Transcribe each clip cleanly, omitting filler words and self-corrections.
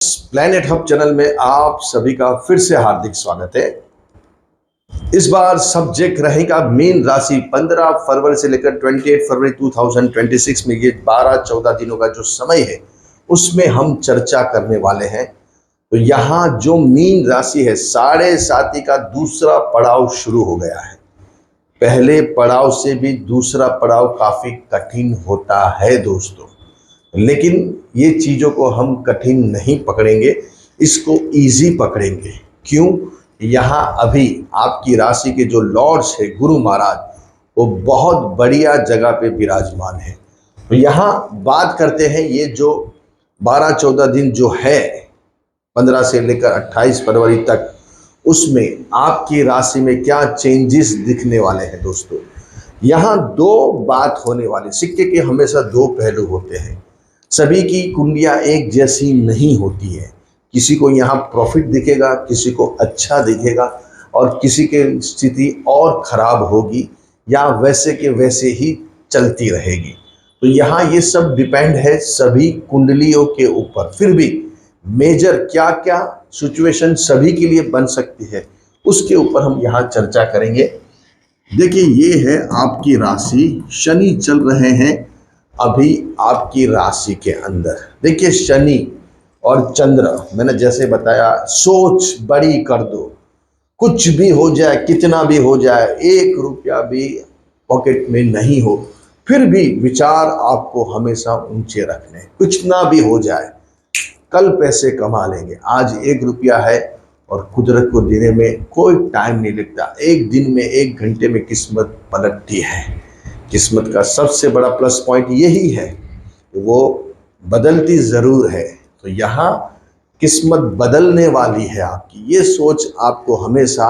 Planet hub channel में आप सभी का फिर से हार्दिक स्वागत है। इस बार सब्जेक्ट रहेगा मीन राशि। 15 फरवरी से लेकर 28 फरवरी 2026 में ये 12-14 दिनों का जो समय है उसमें हम चर्चा करने वाले हैं। तो यहाँ जो मीन राशि है, साढ़े साथी का दूसरा पड़ाव शुरू हो गया है। पहले पड़ाव से भी दूसरा पड़ाव काफी कठिन होता है दोस्तों, लेकिन ये चीज़ों को हम कठिन नहीं पकड़ेंगे, इसको इजी पकड़ेंगे। क्यों? यहाँ अभी आपकी राशि के जो लॉर्ड्स है गुरु महाराज, वो बहुत बढ़िया जगह पे विराजमान है। तो यहाँ बात करते हैं ये जो 12-14 दिन जो है, 15 से लेकर 28 फरवरी तक, उसमें आपकी राशि में क्या चेंजेस दिखने वाले हैं दोस्तों। यहाँ दो बात होने वाली, सिक्के के हमेशा दो पहलू होते हैं। सभी की कुंडलियां एक जैसी नहीं होती है। किसी को यहाँ प्रॉफिट दिखेगा, किसी को अच्छा दिखेगा, और किसी की स्थिति और खराब होगी या वैसे के वैसे ही चलती रहेगी। तो यहाँ ये सब डिपेंड है सभी कुंडलियों के ऊपर। फिर भी मेजर क्या क्या सिचुएशन सभी के लिए बन सकती है, उसके ऊपर हम यहाँ चर्चा करेंगे। देखिए, ये है आपकी राशि, शनि चल रहे हैं अभी आपकी राशि के अंदर। देखिए, शनि और चंद्र, मैंने जैसे बताया, सोच बड़ी कर दो, कुछ भी हो जाए, कितना भी हो जाए, 1 रुपया भी पॉकेट में नहीं हो, फिर भी विचार आपको हमेशा ऊंचे रखने। कुछ ना भी हो जाए, कल पैसे कमा लेंगे। आज 1 रुपया है और कुदरत को देने में कोई टाइम नहीं लगता। एक दिन में, 1 घंटे में किस्मत पलटती है। किस्मत का सबसे बड़ा प्लस पॉइंट यही है, वो बदलती ज़रूर है। तो यहाँ किस्मत बदलने वाली है आपकी, ये सोच आपको हमेशा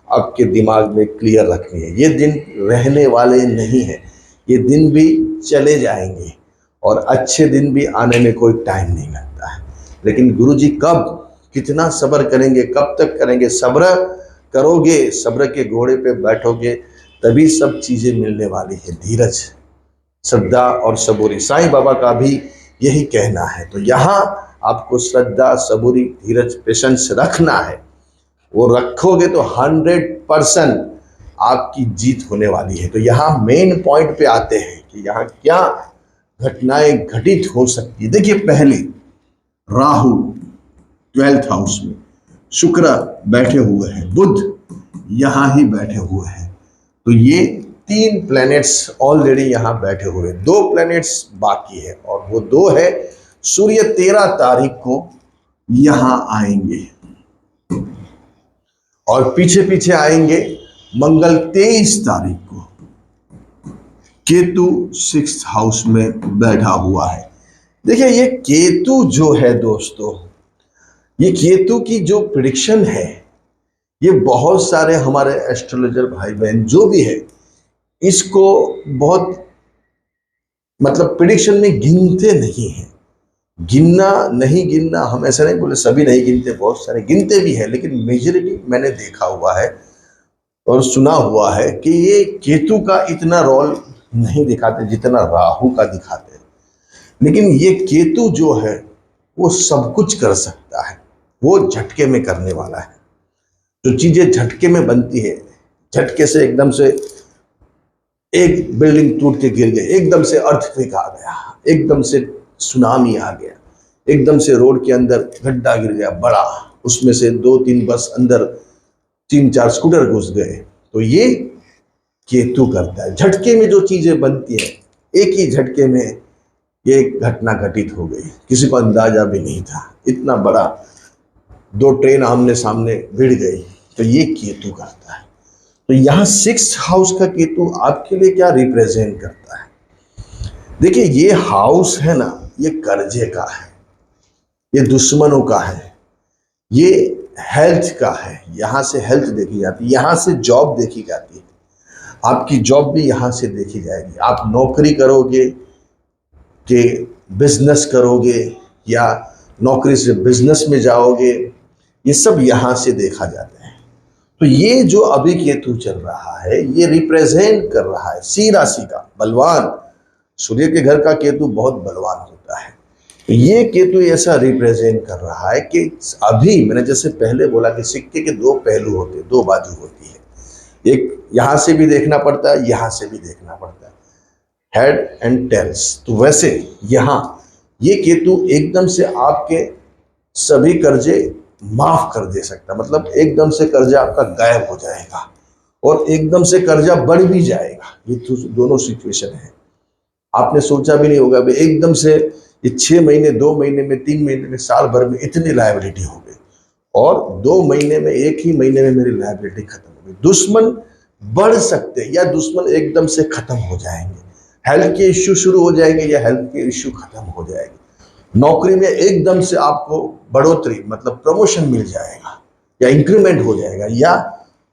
आपके दिमाग में क्लियर रखनी है। ये दिन रहने वाले नहीं हैं, ये दिन भी चले जाएंगे और अच्छे दिन भी आने में कोई टाइम नहीं लगता है। लेकिन गुरुजी कब, कितना सब्र करेंगे, कब तक करेंगे? सब्र करोगे, सब्र के घोड़े पे बैठोगे, तभी सब चीज़ें मिलने वाली है। धीरज, श्रद्धा और सबूरी, साईं बाबा का भी यही कहना है। तो यहाँ आपको श्रद्धा, सबूरी, धीरज, पेशेंस रखना है। वो रखोगे तो 100% आपकी जीत होने वाली है। तो यहाँ मेन पॉइंट पे आते हैं कि यहाँ क्या घटनाएं घटित हो सकती है। देखिए, पहले राहु 12th हाउस में, शुक्र बैठे हुए हैं, बुध यहाँ ही बैठे हुए हैं। तो ये 3 प्लैनेट्स ऑलरेडी यहाँ बैठे हुए हैं। 2 प्लैनेट्स बाकी है, और वो 2 है, सूर्य 13 तारीख को यहाँ आएंगे और पीछे पीछे आएंगे मंगल 23 तारीख को। केतु 6th हाउस में बैठा हुआ है। देखिए, ये केतु जो है दोस्तों, ये केतु की जो प्रिडिक्शन है, ये बहुत सारे हमारे एस्ट्रोलॉजर भाई बहन जो भी है, इसको बहुत मतलब प्रिडिक्शन में गिनते नहीं है। गिनना नहीं गिनना, हम ऐसा नहीं बोले सभी नहीं गिनते, बहुत सारे गिनते भी है, लेकिन मेजॉरिटी मैंने देखा हुआ है और सुना हुआ है कि ये केतु का इतना रोल नहीं दिखाते जितना राहु का दिखाते हैं। लेकिन ये केतु जो है वो सब कुछ कर सकता है, वो झटके में करने वाला है। जो चीजें झटके में बनती है, झटके से एकदम से एक बिल्डिंग टूट के गिर गई, एकदम से अर्थक्वेक आ गया, एकदम से सुनामी आ गया, एकदम से रोड के अंदर गड्ढा गिर गया बड़ा, उसमें से 2-3 बस अंदर, 3-4 स्कूटर घुस गए। तो ये केतु करता है। झटके में जो चीजें बनती हैं, एक ही झटके में ये घटना घटित हो गई, किसी को अंदाजा भी नहीं था। इतना बड़ा 2 ट्रेन आमने सामने भिड़ गई। तो ये केतु करता है। तो यहाँ 6th हाउस का केतु आपके लिए क्या रिप्रेजेंट करता है? देखिए, ये हाउस है ना, ये कर्जे का है, ये दुश्मनों का है, ये हेल्थ का है। यहाँ से हेल्थ देखी जाती है, यहाँ से जॉब देखी जाती है। आपकी जॉब भी यहाँ से देखी जाएगी। आप नौकरी करोगे कि बिजनेस करोगे, या नौकरी से बिजनेस में जाओगे, ये सब यहाँ से देखा जाता है। तो ये जो अभी केतु चल रहा है, ये रिप्रेजेंट कर रहा है सी राशि का बलवान। सूर्य के घर का केतु बहुत बलवान होता है। ये केतु ऐसा रिप्रेजेंट कर रहा है कि अभी मैंने जैसे पहले बोला कि सिक्के के दो पहलू होते, दो बाजू होती है। एक यहां से भी देखना पड़ता है, यहां से भी देखना पड़ता है, हेड एंड टेल्स। तो वैसे यहां ये केतु एकदम से आपके सभी कर्जे माफ कर दे सकता, मतलब एकदम से कर्जा आपका गायब हो जाएगा और एकदम से कर्जा बढ़ भी जाएगा। ये तो दोनों सिचुएशन है। आपने सोचा भी नहीं होगा भाई एकदम से ये 6 महीने, 2 महीने में, 3 महीने में, साल भर में इतनी लायबिलिटी हो गई और 2 महीने में, एक ही महीने में मेरी लायबिलिटी खत्म हो गई। दुश्मन बढ़ सकते हैं या दुश्मन एकदम से खत्म हो जाएंगे, हेल्थ के इश्यू शुरू हो जाएंगे या हेल्थ के इश्यू खत्म हो जाएंगे, नौकरी में एकदम से आपको बढ़ोतरी मतलब प्रमोशन मिल जाएगा या इंक्रीमेंट हो जाएगा या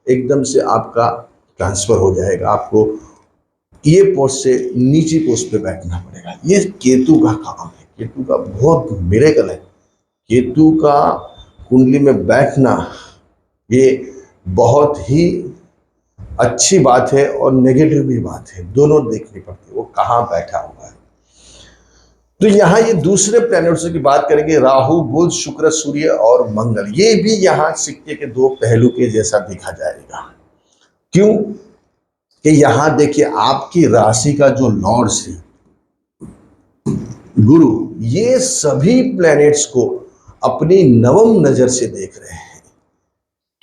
एकदम से आपका ट्रांसफर हो जाएगा, आपको ये पोस्ट से नीची पोस्ट पे बैठना पड़ेगा। ये केतु का काम है, केतु का बहुत मिरेकल है। केतु का कुंडली में बैठना ये बहुत ही अच्छी बात है और नेगेटिव भी बात है, दोनों देखनी पड़ती है वो कहाँ बैठा हुआ है। तो यहाँ ये दूसरे प्लैनेट्स की बात करेंगे, राहु, बुध, शुक्र, सूर्य और मंगल। ये भी यहाँ सिक्के के दो पहलू के जैसा दिखा जाएगा। क्यों कि यहां देखिए आपकी राशि का जो लॉर्ड्स है गुरु, ये सभी प्लैनेट्स को अपनी नवम नजर से देख रहे हैं।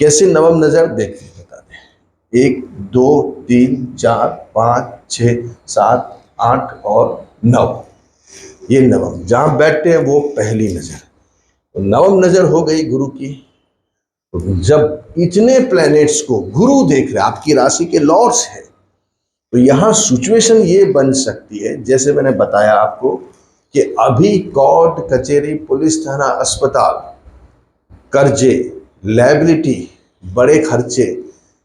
कैसे नवम नजर देखते हैं बता दें। 1 2 3 4 5 6 7 8 और 9, ये नवम जहां बैठते हैं वो पहली नजर। तो नवम नजर हो गई गुरु की। तो जब इतने प्लैनेट्स को गुरु देख रहे, आपकी राशि के लॉर्ड्स है, तो यहां सिचुएशन ये बन सकती है जैसे मैंने बताया आपको कि अभी कोर्ट कचहरी, पुलिस थाना, अस्पताल, कर्जे, लायबिलिटी, बड़े खर्चे,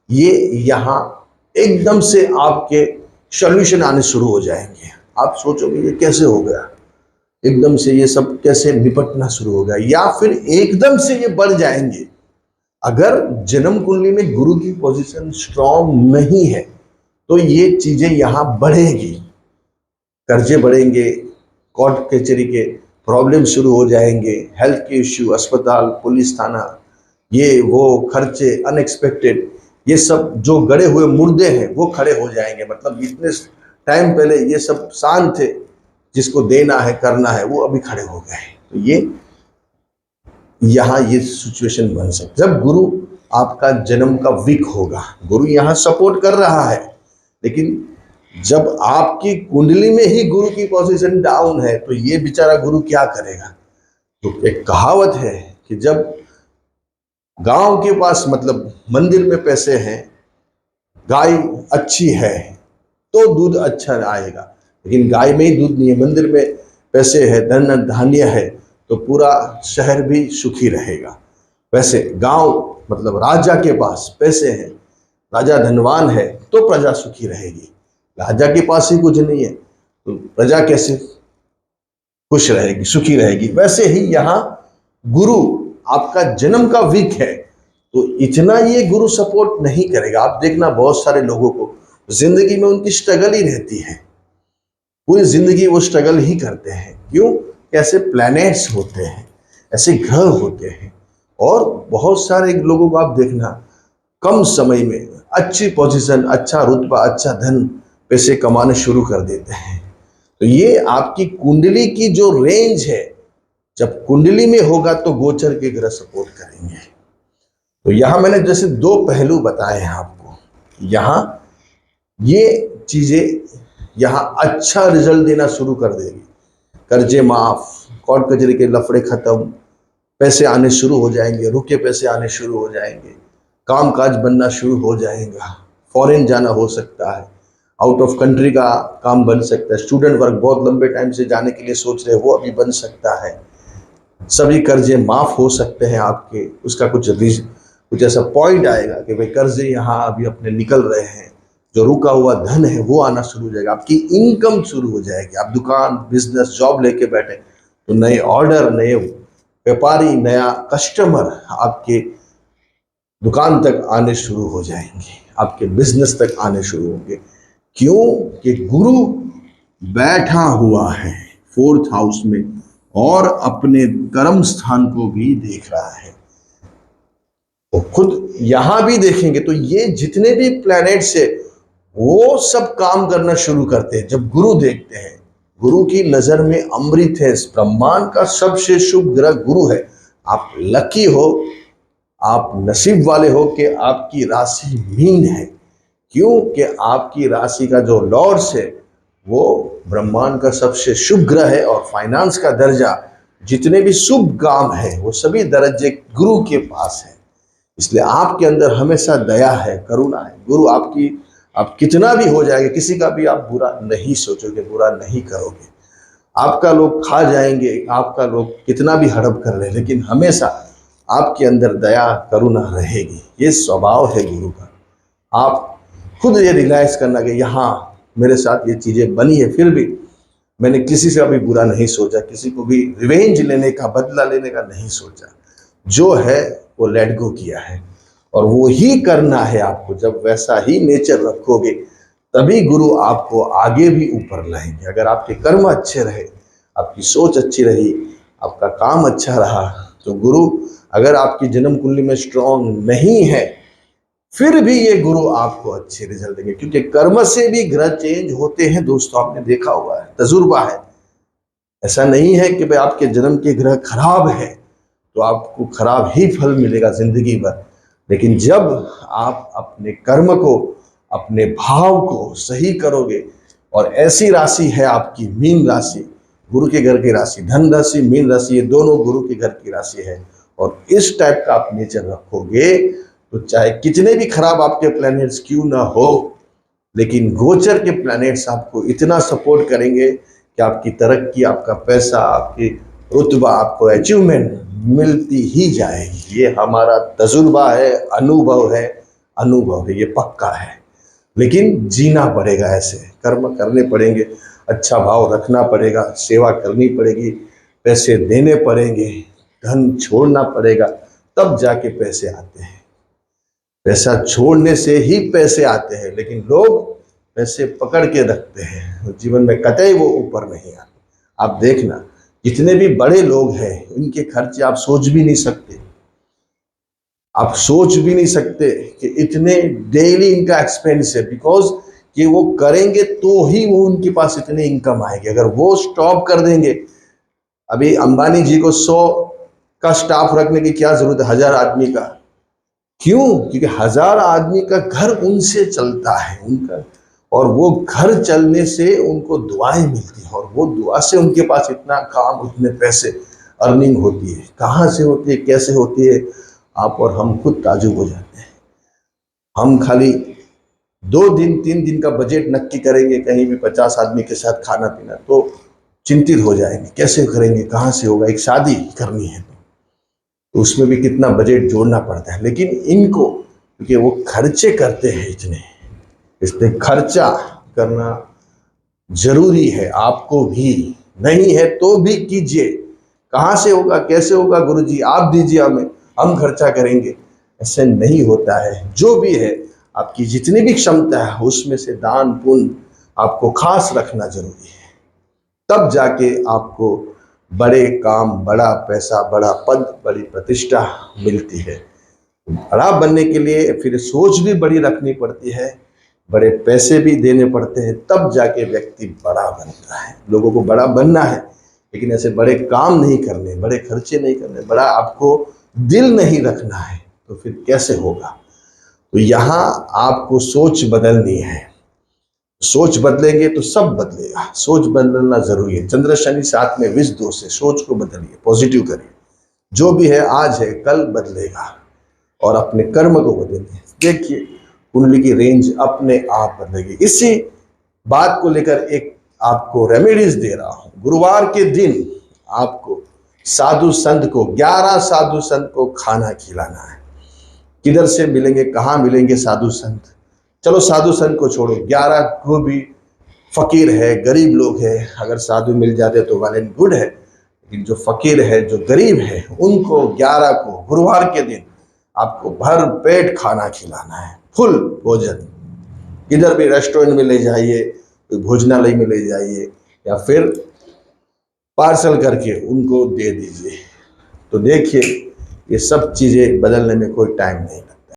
ये यहाँ एकदम से आपके सॉल्यूशन आने शुरू हो जाएंगे। आप सोचोगे ये कैसे हो गया, एकदम से ये सब कैसे निपटना शुरू हो गया, या फिर एकदम से ये बढ़ जाएंगे। अगर जन्म कुंडली में गुरु की पोजीशन स्ट्रांग नहीं है तो ये चीजें यहां बढ़ेगी, कर्जे बढ़ेंगे, कोर्ट कचहरी के प्रॉब्लम शुरू हो जाएंगे, हेल्थ के इश्यू, अस्पताल, पुलिस थाना, ये वो खर्चे अनएक्सपेक्टेड, ये सब जो गड़े हुए मुर्दे हैं वो खड़े हो जाएंगे। मतलब इतने टाइम पहले ये सब शांत थे, जिसको देना है करना है वो अभी खड़े हो गए। तो ये यहाँ ये सिचुएशन बन सकती। जब गुरु आपका जन्म का वीक होगा, गुरु यहाँ सपोर्ट कर रहा है, लेकिन जब आपकी कुंडली में ही गुरु की पोजीशन डाउन है तो ये बेचारा गुरु क्या करेगा। तो एक कहावत है कि जब गांव के पास मतलब मंदिर में पैसे हैं, गाय अच्छी है तो दूध अच्छा आएगा, लेकिन गाय में ही दूध नहीं है, मंदिर में पैसे है, धन धान्य है, तो पूरा शहर भी सुखी रहेगा। वैसे गांव मतलब राजा के पास पैसे हैं, राजा धनवान है तो प्रजा सुखी रहेगी। राजा के पास ही कुछ नहीं है तो प्रजा कैसे खुश रहेगी, सुखी रहेगी। वैसे ही यहाँ गुरु आपका जन्म का वीक है तो इतना ये गुरु सपोर्ट नहीं करेगा। आप देखना बहुत सारे लोगों को जिंदगी में उनकी स्ट्रगल ही रहती है, पूरी जिंदगी वो स्ट्रगल ही करते हैं। क्यों? कैसे प्लैनेट्स होते हैं, ऐसे ग्रह होते हैं, और बहुत सारे लोगों को आप देखना कम समय में अच्छी पोजीशन, अच्छा रुतबा, अच्छा धन, पैसे कमाने शुरू कर देते हैं। तो ये आपकी कुंडली की जो रेंज है, जब कुंडली में होगा तो गोचर के ग्रह सपोर्ट करेंगे। तो यहां मैंने जैसे दो पहलू बताए हैं आपको, यहां ये चीजें यहां अच्छा रिजल्ट देना शुरू कर देगी। कर्जे माफ, कोर्ट कचहरी के लफड़े खत्म, पैसे आने शुरू हो जाएंगे, रुके पैसे आने शुरू हो जाएंगे, काम काज बनना शुरू हो जाएगा, फॉरेन जाना हो सकता है, आउट ऑफ कंट्री का काम बन सकता है, स्टूडेंट वर्क बहुत लंबे टाइम से जाने के लिए सोच रहे हैं वो अभी बन सकता है, सभी कर्जे माफ हो सकते हैं आपके। उसका कुछ ऐसा पॉइंट आएगा कि भाई कर्जे यहाँ अभी अपने निकल रहे हैं, जो रुका हुआ धन है वो आना शुरू हो जाएगा, आपकी इनकम शुरू हो जाएगी। आप दुकान, बिजनेस, जॉब लेके बैठे तो नए ऑर्डर, नए व्यापारी, नया कस्टमर आपके दुकान तक आने शुरू हो जाएंगे, आपके बिजनेस तक आने शुरू होंगे। क्यों? कि गुरु बैठा हुआ है 4th हाउस में और अपने कर्म स्थान को भी देख रहा है। तो खुद यहां भी देखेंगे तो ये जितने भी प्लैनेट्स है वो सब काम करना शुरू करते हैं जब गुरु देखते हैं। गुरु की नजर में अमृत है, इस ब्रह्मांड का सबसे शुभ ग्रह गुरु है। आप लकी हो, आप नसीब वाले हो कि आपकी राशि मीन है। क्यों कि आपकी राशि का जो लॉर्ड्स है वो ब्रह्मांड का सबसे शुभ ग्रह है, और फाइनेंस का दर्जा, जितने भी शुभ काम है वो सभी दर्जे गुरु के पास है। इसलिए आपके अंदर हमेशा दया है, करुणा है। गुरु आपकी, आप कितना भी हो जाएगा, किसी का भी आप बुरा नहीं सोचोगे, बुरा नहीं करोगे। आपका लोग खा जाएंगे, आपका लोग कितना भी हड़प कर ले, लेकिन हमेशा आपके अंदर दया करुणा रहेगी। ये स्वभाव है गुरु का। आप खुद ये रियलाइज करना कि यहाँ मेरे साथ ये चीज़ें बनी है, फिर भी मैंने किसी से अभी बुरा नहीं सोचा, किसी को भी रिवेंज लेने का, बदला लेने का नहीं सोचा। जो है वो लेट गो किया है, और वो ही करना है आपको। जब वैसा ही नेचर रखोगे तभी गुरु आपको आगे भी ऊपर लाएंगे। अगर आपके कर्म अच्छे रहे, आपकी सोच अच्छी रही, आपका काम अच्छा रहा, तो गुरु अगर आपकी जन्म कुंडली में स्ट्रांग नहीं है फिर भी ये गुरु आपको अच्छे रिजल्ट देंगे। क्योंकि कर्म से भी ग्रह चेंज होते हैं दोस्तों, आपने देखा हुआ है, तजुर्बा है। ऐसा नहीं है कि भाई आपके जन्म के ग्रह खराब है तो आपको खराब ही फल मिलेगा जिंदगी भर। लेकिन जब आप अपने कर्म को, अपने भाव को सही करोगे, और ऐसी राशि है आपकी मीन राशि, गुरु के घर की राशि, धन राशि, मीन राशि, ये दोनों गुरु के घर की राशि है, और इस टाइप का आप नेचर रखोगे तो चाहे कितने भी खराब आपके प्लैनेट्स क्यों ना हो, लेकिन गोचर के प्लैनेट्स आपको इतना सपोर्ट करेंगे कि आपकी तरक्की, आपका पैसा, आपकी रुतबा, आपको अचीवमेंट मिलती ही जाएगी। ये हमारा तजुर्बा है, अनुभव है, अनुभव है, ये पक्का है। लेकिन जीना पड़ेगा, ऐसे कर्म करने पड़ेंगे, अच्छा भाव रखना पड़ेगा, सेवा करनी पड़ेगी, पैसे देने पड़ेंगे, धन छोड़ना पड़ेगा, तब जाके पैसे आते हैं। पैसा छोड़ने से ही पैसे आते हैं, लेकिन लोग पैसे पकड़ के रखते हैं, जीवन में कतई वो ऊपर नहीं आते। आप देखना जितने भी बड़े लोग हैं उनके खर्चे आप सोच भी नहीं सकते। आप सोच भी नहीं सकते कि इतने डेली इनका एक्सपेंस है, बिकॉज कि वो करेंगे तो ही वो उनके पास इतने इनकम आएगी। अगर वो स्टॉप कर देंगे, अभी अंबानी जी को 100 का स्टाफ रखने की क्या जरूरत है, 1000 आदमी का? क्यों? क्योंकि 1000 आदमी का घर उनसे चलता है, उनका, और वो घर चलने से उनको दुआएं मिलती हैं, और वो दुआ से उनके पास इतना काम, उतने पैसे अर्निंग होती है। कहाँ से होती है, कैसे होती है, आप और हम खुद ताजुब हो जाते हैं। हम खाली 2 दिन 3 दिन का बजट नक्की करेंगे कहीं भी 50 आदमी के साथ खाना पीना, तो चिंतित हो जाएंगे, कैसे करेंगे, कहाँ से होगा। एक शादी करनी है तो उसमें भी कितना बजट जोड़ना पड़ता है। लेकिन इनको, क्योंकि वो खर्चे करते हैं इतने, इसलिए खर्चा करना जरूरी है। आपको भी नहीं है तो भी कीजिए। कहाँ से होगा, कैसे होगा, गुरुजी आप दीजिए हमें, हम खर्चा करेंगे, ऐसे नहीं होता है। जो भी है, आपकी जितनी भी क्षमता है उसमें से दान पुण्य आपको खास रखना जरूरी है। तब जाके आपको बड़े काम, बड़ा पैसा, बड़ा पद, बड़ी प्रतिष्ठा मिलती है। बड़ा बनने के लिए फिर सोच भी बड़ी रखनी पड़ती है, बड़े पैसे भी देने पड़ते हैं, तब जाके व्यक्ति बड़ा बनता है। लोगों को बड़ा बनना है, लेकिन ऐसे बड़े काम नहीं करने, बड़े खर्चे नहीं करने, बड़ा आपको दिल नहीं रखना है, तो फिर कैसे होगा। तो यहाँ आपको सोच बदलनी है। सोच बदलेंगे तो सब बदलेगा। सोच बदलना जरूरी है। चंद्र शनि साथ में विष दोष है, सोच को बदलिए, पॉजिटिव करिए। जो भी है आज है, कल बदलेगा, और अपने कर्म को बदलिए। देखिए कुंडली की रेंज अपने आप बदलेगी। इसी बात को लेकर एक आपको रेमेडीज दे रहा हूं। गुरुवार के दिन आपको साधु संत को, 11 साधु संत को खाना खिलाना है। किधर से मिलेंगे, कहाँ मिलेंगे साधु संत? चलो साधु संत को छोड़ो, 11 को भी फकीर है, गरीब लोग है, अगर साधु मिल जाते तो वेल एंड गुड है। लेकिन जो फकीर है, जो गरीब है, उनको 11 को गुरुवार के दिन आपको भर पेट खाना खिलाना है, फुल भोजन। किधर भी रेस्टोरेंट में ले जाइए, कोई भोजनालय में ले जाइए, या फिर पार्सल करके उनको दे दीजिए। तो देखिए ये सब चीज़ें बदलने में कोई टाइम नहीं लगता।